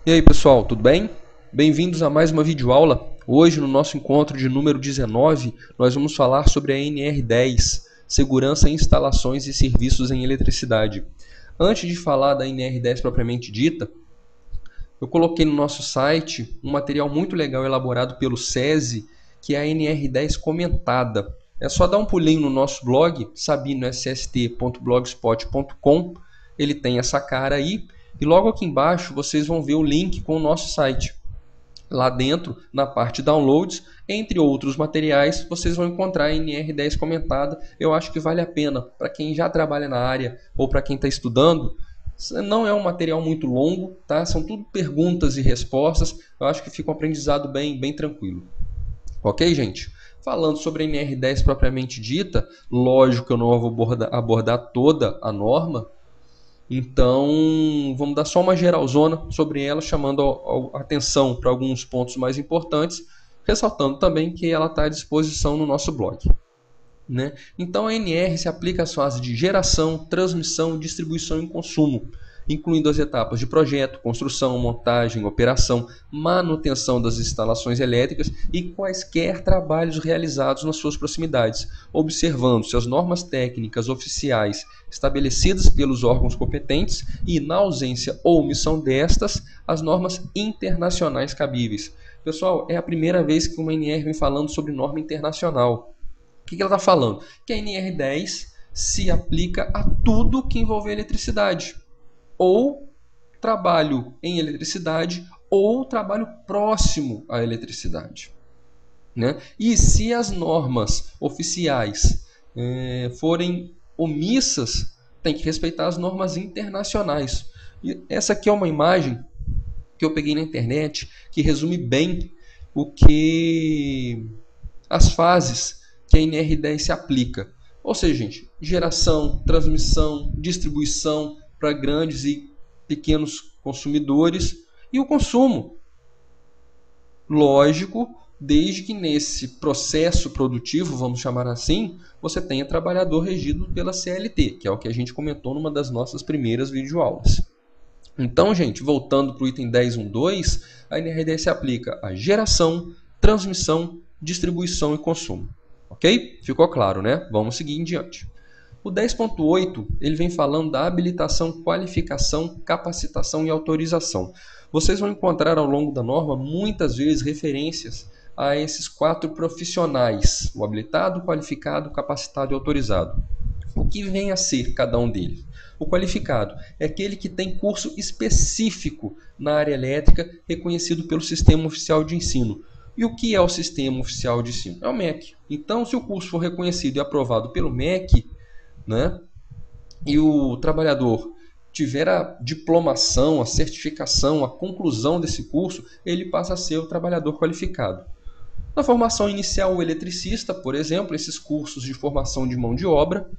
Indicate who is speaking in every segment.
Speaker 1: E aí pessoal, tudo bem? Bem-vindos a mais uma videoaula. Hoje, no nosso encontro de número 19, nós vamos falar sobre a NR10, Segurança em Instalações e Serviços em Eletricidade. Antes de falar da NR10 propriamente dita, eu coloquei no nosso site um material muito legal elaborado pelo SESI, que é a NR10 comentada. É só dar um pulinho no nosso blog, sabinosst.blogspot.com. Ele tem essa cara aí. E logo aqui embaixo vocês vão ver o link com o nosso site. Lá dentro, na parte Downloads, entre outros materiais, vocês vão encontrar a NR10 comentada. Eu acho que vale a pena para quem já trabalha na área ou para quem está estudando. Não é um material muito longo, tá? São tudo perguntas e respostas. Eu acho que fica um aprendizado bem tranquilo. Ok, gente? Falando sobre a NR10 propriamente dita, lógico que eu não vou abordar toda a norma, então vamos dar só uma geralzona sobre ela, chamando a atenção para alguns pontos mais importantes, ressaltando também que ela está à disposição no nosso blog. Né? Então a NR se aplica às fases de geração, transmissão, distribuição e consumo, incluindo as etapas de projeto, construção, montagem, operação, manutenção das instalações elétricas e quaisquer trabalhos realizados nas suas proximidades, observando-se as normas técnicas oficiais estabelecidas pelos órgãos competentes e, na ausência ou omissão destas, as normas internacionais cabíveis. Pessoal, é a primeira vez que uma NR vem falando sobre norma internacional. O que ela está falando? Que a NR10 se aplica a tudo que envolve eletricidade, ou trabalho em eletricidade, ou trabalho próximo à eletricidade. Né? E se as normas oficiais forem omissas, tem que respeitar as normas internacionais. E essa aqui é uma imagem que eu peguei na internet que resume bem o que as fases que a NR10 se aplica. Ou seja, gente, geração, transmissão, distribuição para grandes e pequenos consumidores e o consumo. Lógico, desde que nesse processo produtivo, vamos chamar assim, você tenha trabalhador regido pela CLT, que é o que a gente comentou numa das nossas primeiras videoaulas. Então, gente, voltando para o item 10.1.2, a NR10 se aplica a geração, transmissão, distribuição e consumo. Ok? Ficou claro, né? Vamos seguir em diante. O 10.8 ele vem falando da habilitação, qualificação, capacitação e autorização. Vocês vão encontrar ao longo da norma muitas vezes referências a esses 4 profissionais: o habilitado, qualificado, capacitado e autorizado. O que vem a ser cada um deles? O qualificado é aquele que tem curso específico na área elétrica reconhecido pelo Sistema Oficial de Ensino. E o que é o Sistema Oficial de Ensino? É o MEC. Então, se o curso for reconhecido e aprovado pelo MEC, né, e o trabalhador tiver a diplomação, a certificação, a conclusão desse curso, ele passa a ser o trabalhador qualificado. Na formação inicial, o eletricista, por exemplo, esses cursos de formação de mão de obra.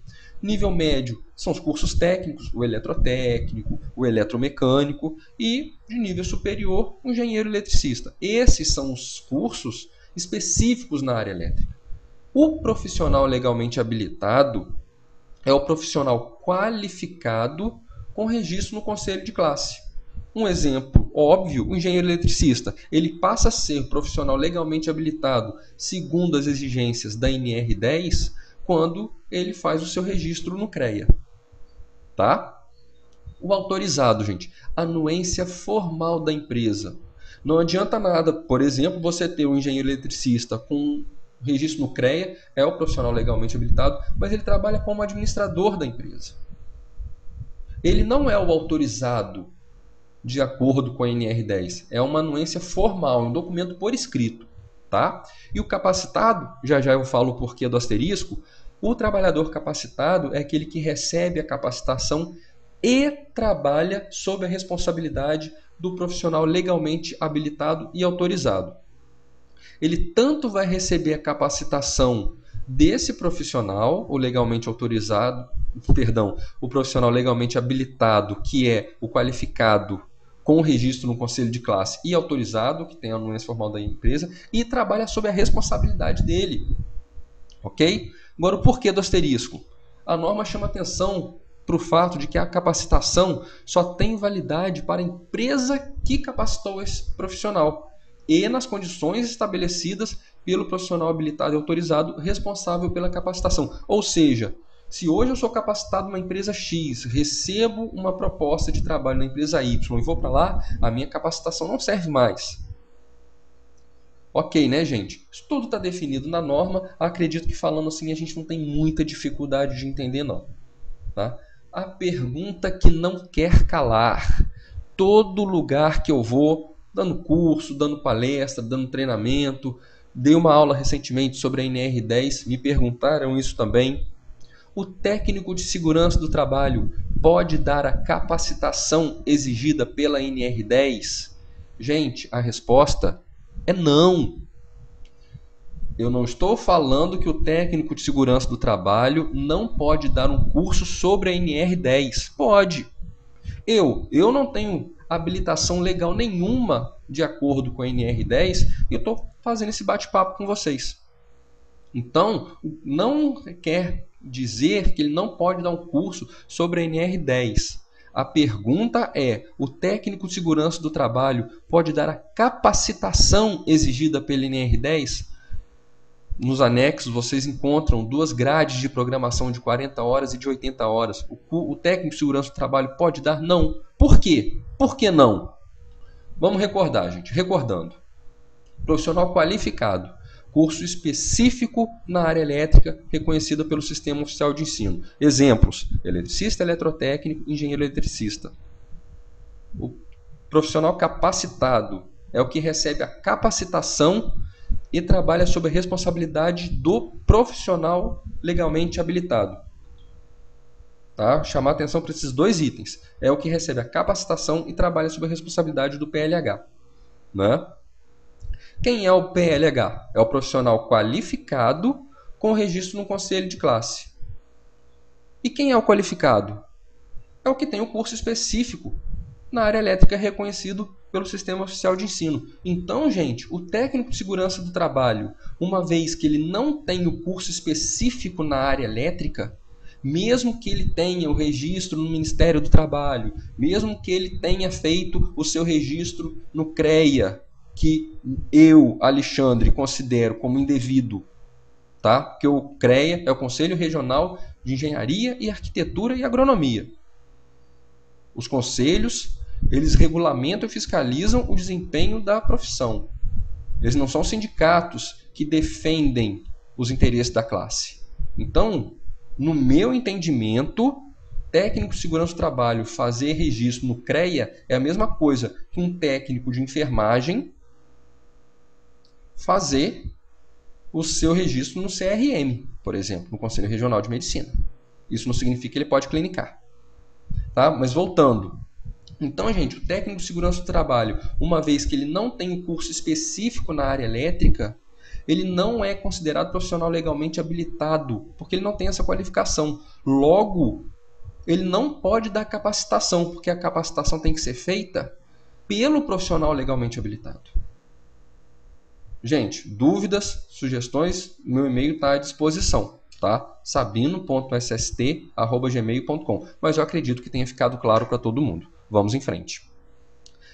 Speaker 1: Nível médio são os cursos técnicos, o eletrotécnico, o eletromecânico, e de nível superior, o engenheiro eletricista. Esses são os cursos específicos na área elétrica. O profissional legalmente habilitado é o profissional qualificado com registro no conselho de classe. Um exemplo óbvio, o engenheiro eletricista, ele passa a ser profissional legalmente habilitado segundo as exigências da NR10 quando ele faz o seu registro no CREA. Tá? O autorizado, gente, anuência formal da empresa. Não adianta nada, por exemplo, você ter um engenheiro eletricista com registro no CREA, é o profissional legalmente habilitado, mas ele trabalha como administrador da empresa. Ele não é o autorizado de acordo com a NR10. É uma anuência formal, um documento por escrito. Tá? E o capacitado, já eu falo o porquê do asterisco, o trabalhador capacitado é aquele que recebe a capacitação e trabalha sob a responsabilidade do profissional legalmente habilitado e autorizado. Ele tanto vai receber a capacitação desse profissional, o legalmente autorizado, o profissional legalmente habilitado, que é o qualificado com registro no conselho de classe e autorizado, que tem a anuência formal da empresa, e trabalha sob a responsabilidade dele. Ok? Agora, o porquê do asterisco? A norma chama atenção para o fato de que a capacitação só tem validade para a empresa que capacitou esse profissional e nas condições estabelecidas pelo profissional habilitado e autorizado responsável pela capacitação. Ou seja, se hoje eu sou capacitado numa empresa X, recebo uma proposta de trabalho na empresa Y e vou para lá, a minha capacitação não serve mais. Ok, né, gente? Isso tudo está definido na norma. Acredito que falando assim a gente não tem muita dificuldade de entender, não. Tá? A pergunta que não quer calar. Todo lugar que eu vou, dando curso, dando palestra, dando treinamento, dei uma aula recentemente sobre a NR10, me perguntaram isso também. O técnico de segurança do trabalho pode dar a capacitação exigida pela NR10? Gente, a resposta é não. Eu não estou falando que o técnico de segurança do trabalho não pode dar um curso sobre a NR10. Pode. Eu não tenho habilitação legal nenhuma de acordo com a NR10 e eu estou fazendo esse bate-papo com vocês. Então, não quer dizer que ele não pode dar um curso sobre a NR10. A pergunta é: o técnico de segurança do trabalho pode dar a capacitação exigida pela NR10? Nos anexos vocês encontram 2 grades de programação de 40 horas e de 80 horas. O técnico de segurança do trabalho pode dar? Não. Por quê? Por que não? Vamos recordar, gente. Recordando. Profissional qualificado. Curso específico na área elétrica reconhecido pelo Sistema Oficial de Ensino. Exemplos: eletricista, eletrotécnico, engenheiro eletricista. O profissional capacitado é o que recebe a capacitação e trabalha sob a responsabilidade do profissional legalmente habilitado. Tá? Chamar atenção para esses 2 itens. É o que recebe a capacitação e trabalha sob a responsabilidade do PLH. Né? Quem é o PLH? É o profissional qualificado com registro no conselho de classe. E quem é o qualificado? É o que tem o curso específico na área elétrica reconhecido pelo Sistema Oficial de Ensino. Então, gente, o técnico de segurança do trabalho, uma vez que ele não tem o curso específico na área elétrica, mesmo que ele tenha o registro no Ministério do Trabalho, mesmo que ele tenha feito o seu registro no CREA, que eu, Alexandre, considero como indevido, tá? Porque o CREA é o Conselho Regional de Engenharia e Arquitetura e Agronomia. Os conselhos, eles regulamentam e fiscalizam o desempenho da profissão. Eles não são sindicatos que defendem os interesses da classe. Então, no meu entendimento, técnico de segurança do trabalho fazer registro no CREA é a mesma coisa que um técnico de enfermagem fazer o seu registro no CRM, por exemplo, no Conselho Regional de Medicina. Isso não significa que ele pode clinicar. Tá? Mas voltando. Então, gente, o técnico de segurança do trabalho, uma vez que ele não tem um curso específico na área elétrica, ele não é considerado profissional legalmente habilitado, porque ele não tem essa qualificação. Logo, ele não pode dar capacitação, porque a capacitação tem que ser feita pelo profissional legalmente habilitado. Gente, dúvidas, sugestões, meu e-mail está à disposição, tá? sabino.sst@gmail.com. Mas eu acredito que tenha ficado claro para todo mundo. Vamos em frente.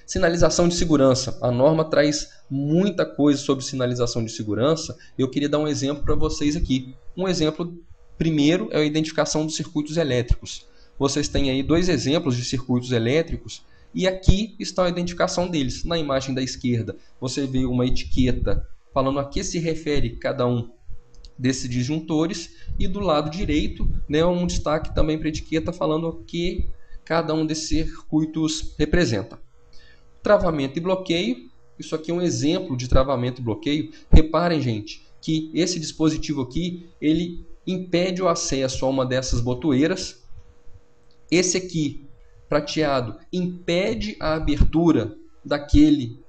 Speaker 1: Sinalização de segurança. A norma traz muita coisa sobre sinalização de segurança. Eu queria dar um exemplo para vocês aqui. Um exemplo primeiro é a identificação dos circuitos elétricos. Vocês têm aí 2 exemplos de circuitos elétricos e aqui está a identificação deles. Na imagem da esquerda, você vê uma etiqueta falando a que se refere cada um desses disjuntores e do lado direito, né, um destaque também para a etiqueta falando o que cada um desses circuitos representa. Travamento e bloqueio. Isso aqui é um exemplo de travamento e bloqueio. Reparem, gente, que esse dispositivo aqui, ele impede o acesso a uma dessas botoeiras. Esse aqui, prateado, impede a abertura daquele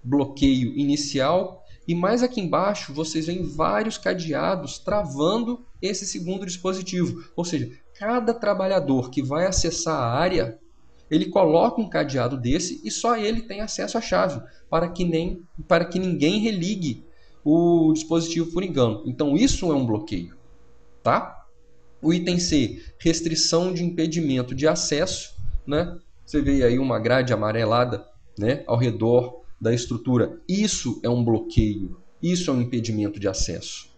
Speaker 1: bloqueio inicial. E mais aqui embaixo, vocês veem vários cadeados travando esse segundo dispositivo. Ou seja, cada trabalhador que vai acessar a área, ele coloca um cadeado desse e só ele tem acesso à chave, para que ninguém religue o dispositivo por engano. Então isso é um bloqueio, tá? O item C, restrição de impedimento de acesso, né? Você vê aí uma grade amarelada, né, ao redor da estrutura. Isso é um bloqueio, isso é um impedimento de acesso,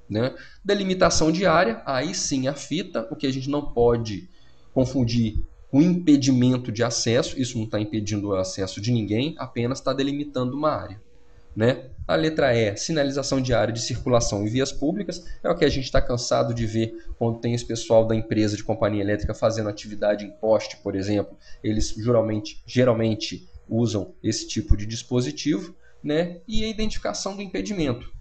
Speaker 1: né? Delimitação de área, aí sim a fita, o que a gente não pode confundir com impedimento de acesso, isso não está impedindo o acesso de ninguém, apenas está delimitando uma área, né? A letra E, sinalização de área de circulação em vias públicas, é o que a gente está cansado de ver quando tem esse pessoal da empresa de companhia elétrica fazendo atividade em poste, por exemplo. Eles geralmente usam esse tipo de dispositivo, né? E a identificação do impedimento.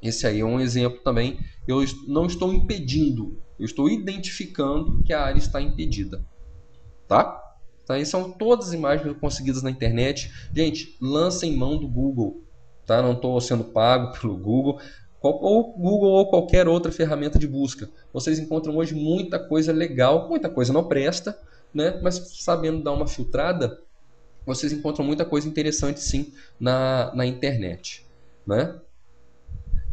Speaker 1: Esse aí é um exemplo também. Eu não estou impedindo, eu estou identificando que a área está impedida. Tá? Tá? Essas são todas as imagens conseguidas na internet. Gente, lancem mão do Google. Tá? Não estou sendo pago pelo Google. Ou Google ou qualquer outra ferramenta de busca. Vocês encontram hoje muita coisa legal, muita coisa não presta, né? Mas sabendo dar uma filtrada, vocês encontram muita coisa interessante sim na internet, né?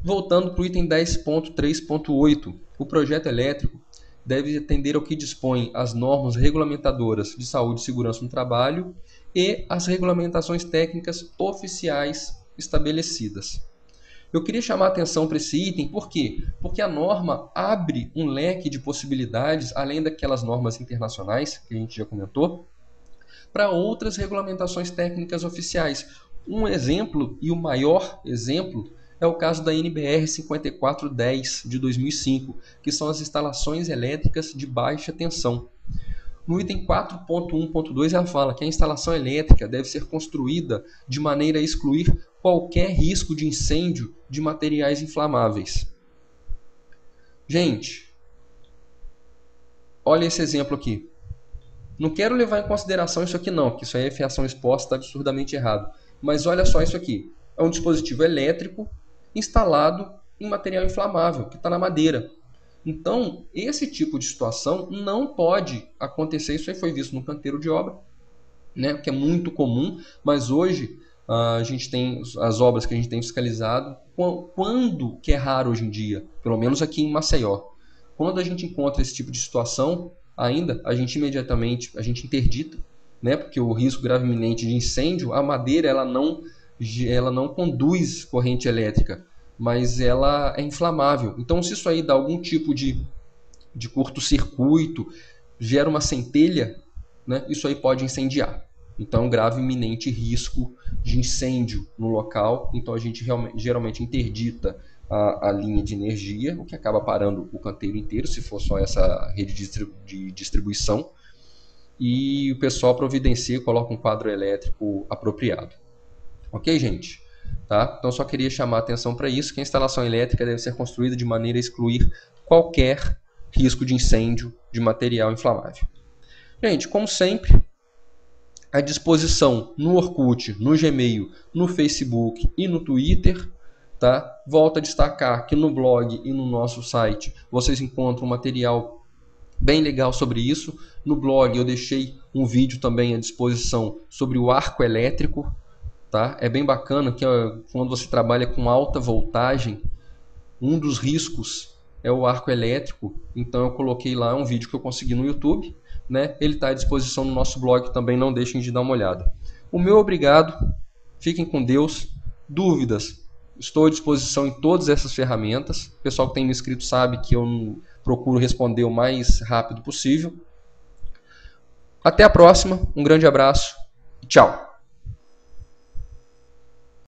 Speaker 1: Voltando para o item 10.3.8, o projeto elétrico deve atender ao que dispõe as normas regulamentadoras de saúde e segurança no trabalho e as regulamentações técnicas oficiais estabelecidas. Eu queria chamar a atenção para esse item, por quê? Porque a norma abre um leque de possibilidades, além daquelas normas internacionais, que a gente já comentou, para outras regulamentações técnicas oficiais. Um exemplo, e o maior exemplo, é o caso da NBR 5410 de 2005, que são as instalações elétricas de baixa tensão. No item 4.1.2 ela fala que a instalação elétrica deve ser construída de maneira a excluir qualquer risco de incêndio de materiais inflamáveis. Gente, olha esse exemplo aqui. Não quero levar em consideração isso aqui não, porque isso aí é fiação exposta, está absurdamente errado. Mas olha só isso aqui. É um dispositivo elétrico instalado em material inflamável, que está na madeira. Então, esse tipo de situação não pode acontecer. Isso aí foi visto no canteiro de obra, né, que é muito comum, mas hoje a gente tem as obras que a gente tem fiscalizado, quando que é raro hoje em dia, pelo menos aqui em Maceió. Quando a gente encontra esse tipo de situação, ainda a gente imediatamente interdita, né, porque o risco grave iminente de incêndio, a madeira ela não conduz corrente elétrica, mas ela é inflamável. Então, se isso aí dá algum tipo de curto-circuito, gera uma centelha, né, isso aí pode incendiar. Então, grave iminente risco de incêndio no local. Então, a gente geralmente interdita a linha de energia, o que acaba parando o canteiro inteiro, se for só essa rede de distribuição. E o pessoal providencia e coloca um quadro elétrico apropriado. Ok, gente? Tá? Então, só queria chamar a atenção para isso, que a instalação elétrica deve ser construída de maneira a excluir qualquer risco de incêndio de material inflamável. Gente, como sempre, à disposição no Orkut, no Gmail, no Facebook e no Twitter. Tá? Volto a destacar que no blog e no nosso site vocês encontram material bem legal sobre isso. No blog eu deixei um vídeo também à disposição sobre o arco elétrico. Tá? É bem bacana que quando você trabalha com alta voltagem, um dos riscos é o arco elétrico. Então eu coloquei lá um vídeo que eu consegui no YouTube, né? Ele está à disposição no nosso blog também, não deixem de dar uma olhada. O meu obrigado, fiquem com Deus. Dúvidas, estou à disposição em todas essas ferramentas. O pessoal que tem me inscrito sabe que eu procuro responder o mais rápido possível. Até a próxima, um grande abraço e tchau!